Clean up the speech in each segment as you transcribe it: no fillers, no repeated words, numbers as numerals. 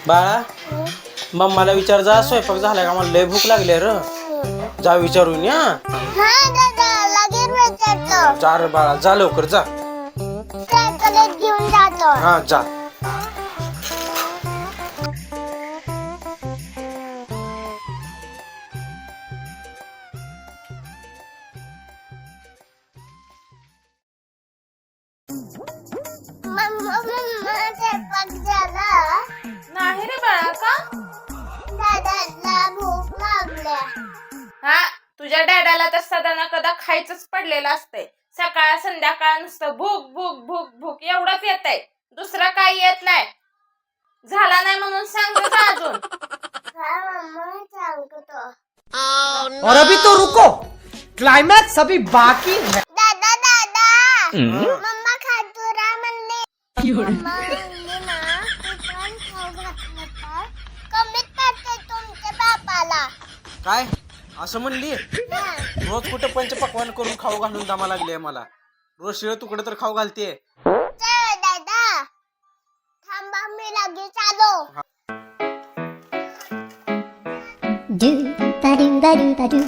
बाळा मम्माला विचार जा स्वयंपाक झालाय का मला लय भूक लागली र जा विचारून या हा दादा लगेच विचारतो. जा रे बाळा जा लवकर जा चॉकलेट घेऊन जातो. हा जा मम्मा स्वयंपाक झाला. नाही रे बाळा का? दादाला भूक लागल्या. हा तुझ्या डॅडाला तर सदा ना कदा खायचंच पडलेलं असतंय. सकाळ संध्याकाळ नुसतं भूक भूक भूक भूक एवढंच येतंय, दुसरं काही येत नाही. झाला नाही म्हणून सांगतो का अजून? हा मम्मा सांगतो. और अभी तो रुको, क्लाइमैक्स अभी बाकी है। दादा दादा मम्मा खातुरा म्हणले. मम्मा म्हणली ना आपण खाऊ घातलं तर कमीत पडते तुमच्या बापाला. काय असं म्हणली हा. रोज कुठं पंचपक्वान करून खाऊ घालून दमा लागली मला रोज शिळ तुकडं तर खाऊ घालते चल दादा थांबा मी लगेच आलो. Do ba do ba do ba do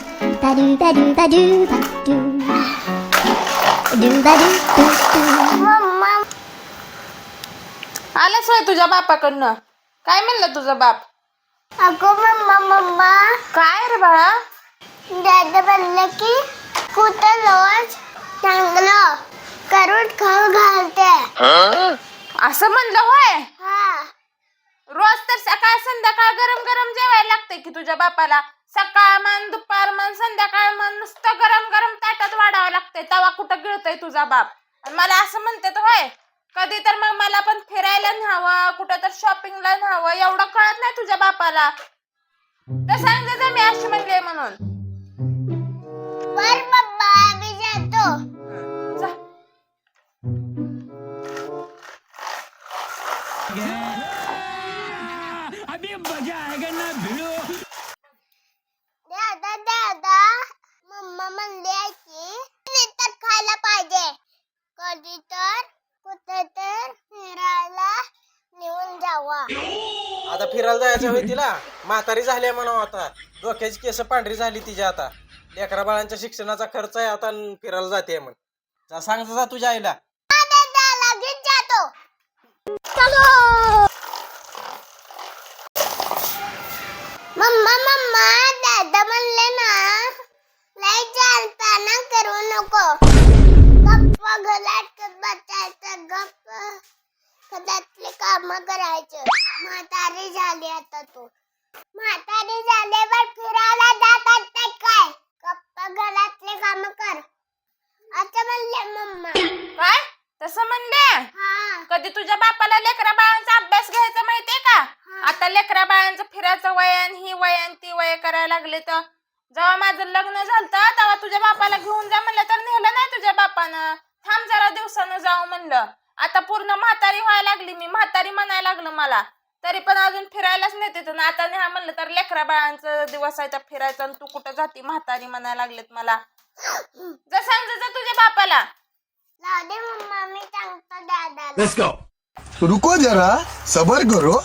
ba do ba do ba do ba do ba do do. Mama आलंच होय तुझ्या बापाकडनं? काय म्हणलं तुझा बाप? अगं मम्मा मम्मा काय रे बाळा? दादा म्हणलं की कुठं रोज चांगलं करून खाऊ घालते. असं म्हणलं होय? हा रोज तर सकाळ संध्याकाळ गरम गरम जेवायला लागतंय की तुझ्या बापाला. सकाळ म्हण दुपार म्हण संध्याकाळ म्हण नुसतं गरम गरम ताटात वाढावं लागतंय. तवा कुठं गिळतोय तुझा बाप? आणि मला असं म्हणतात होय? कधी तर मग मला पण फिरायला न्यावं, कुठं तर शॉपिंगला न्यावं, एवढं कळत नाही तुझ्या बापाला? तर सांग जा मी अशी म्हणले म्हणून. बर मम्मा मी जातो. जा. दादा दादा मम्मा म्हणली की तर खायला पाहिजे. कधी तर कुठे तर फिरायला नेऊन जावा. आता फिरायला जायचं होय तिला म्हातारी झाली म्हणावं आता डोक्याची केस पांढरी झाली तिच्या आता लेकरा बाळांच्या शिक्षणाचा खर्च आहे आता आणि फिरायला जाते म्हण जा सांग जा तुझ्या आईला हा दादा लगेच जातो. मम्मा मम्मा दादा म्हणले ना लय चालताना करू नको. गप्प घरात बसायचं गप्प घरातले काम करायचं. म्हातारी झाली आता तू. म्हातारी झाल्यावर फिरायला जातात ते काय? गप्प घरातले काम कर असं म्हणले मम्मा. काय तसं म्हणले? हा कधी तुझ्या बापाला लेकरा बाळांचा अभ्यास घ्यायचा माहितीये का? आता लेकरा बाळांचं फिरायचं वयन ही वयन ती वय करायला लागले. तर जेव्हा माझं लग्न झालं तेव्हा तुझ्या बापाला घेऊन जा म्हणलं तर नेलं नाही तुझ्या बापानं. थांब जरा दिवसानं जाऊ म्हणलं. आता पूर्ण म्हातारी व्हायला लागली मी, म्हातारी म्हणायला लागलं मला, तरी पण अजून फिरायलाच नेते. ना आता न्या म्हणलं तर लेकरा बाळांचं दिवस आहे तर फिरायचं आणि तू कुठं जाती म्हातारी म्हणायला लागलेत मला. जा सांग जा तुझ्या बापाला. जाऊ दे मम्मा मी सांगतो दादाला. Let's go. रुको जरा सबर करो.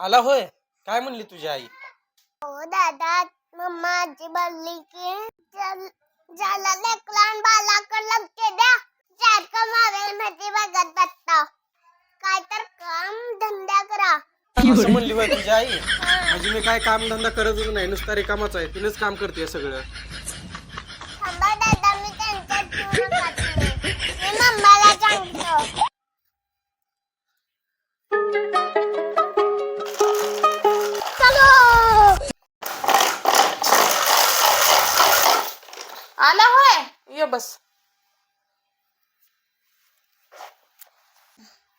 आला होय काय म्हणली तुझी आई हो दादा मम्मा आजी बोलली की झाला लेकरान बालाकडे लक्ष द्या. सारखं मोबाईल मध्ये बघत बसता. काय तर काम धंदा करा. असं म्हणली होय तुझी आई म्हणजे मी काय काम धंदा करतच नाही नुसता रिकामाच आहे तिनेच काम करते सगळं थांबा दादा मी त्यांच्यात पूर्ण खाते. मी मम्माला सांगतो. आला होय ये बस.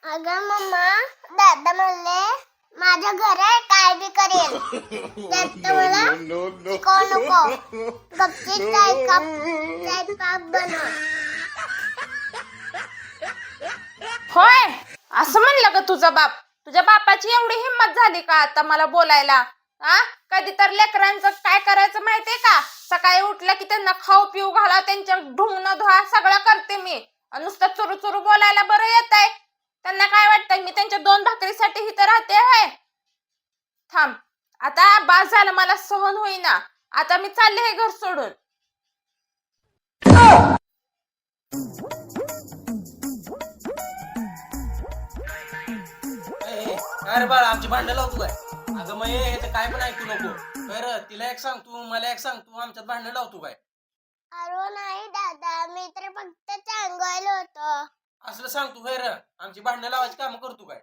अगं मम्मा दादा म्हणले माझं घर आहे काय बी करेल. त्यात मला शिकवू नको. गपचीत स्वयंपाक बनव. होय असं म्हणलं का तुझा बाप? तुझ्या बापाची एवढी हिंमत झाली का आता मला बोलायला? हा कधी तर लेकरांचं काय करायचं माहितीये का? सकाळी उठलं की त्यांना खाऊ पिऊ घाला, त्यांच्या ढुंगणं धुवा सगळं करते मी. नुसतं चुरू चुरू बोलायला बरं येत आहे. त्यांना काय वाटतंय मी त्यांच्या 2 भाकरीसाठी इथं राहते होय? थांब, आता बास झालं, मला सहन होईना. आता मी चालले हे घर सोडून. काय रे बाळ, आमची भांडणं लावतो काय? अगं मग हे काय पण ऐकू नको. बरं, तिला एक सांग तू, मला एक सांग तू, आमच्यात भांडणं लावतो काय? अरे नाही दादा, मी तर फक्त सांगायला होतं. असलं सांगतो होय र? आमची भांडणं लावायची कामं करतो काय?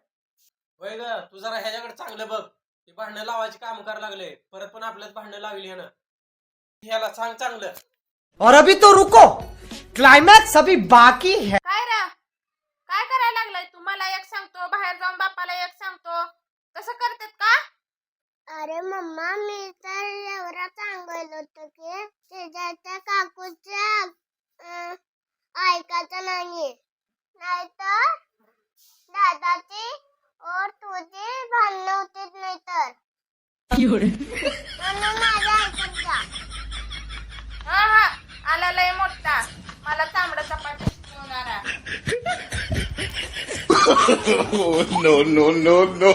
होय ग, तू जरा ह्याच्याकडे चांगलं बघ. ते भांडणं लावायची कामं करायला लागले, परत पण आपल्यात भांडणं लावली ह्यानं. ह्याला सांग चांगलं. और अभी तो रुको, क्लाइमैक्स अभी बाकी है. काय रा, काय करायला लागलाय तू? मला एक सांगतो, बाहेर जाऊन बापाला एक सांगतो. तसं करतात का? अरे मम्मा, मी तर एवढं सांगायला होतं की शेजारच्या काकूच्या ऐकायचं नाहीये, नाहीतर दादाची और तुझी भांडणं होतीच नाही तर. म्हणून माझ्या ऐकत जा. हा, आला लय मोठा, मला चांबडा चपाती शिकवणारा. no, no, no, no.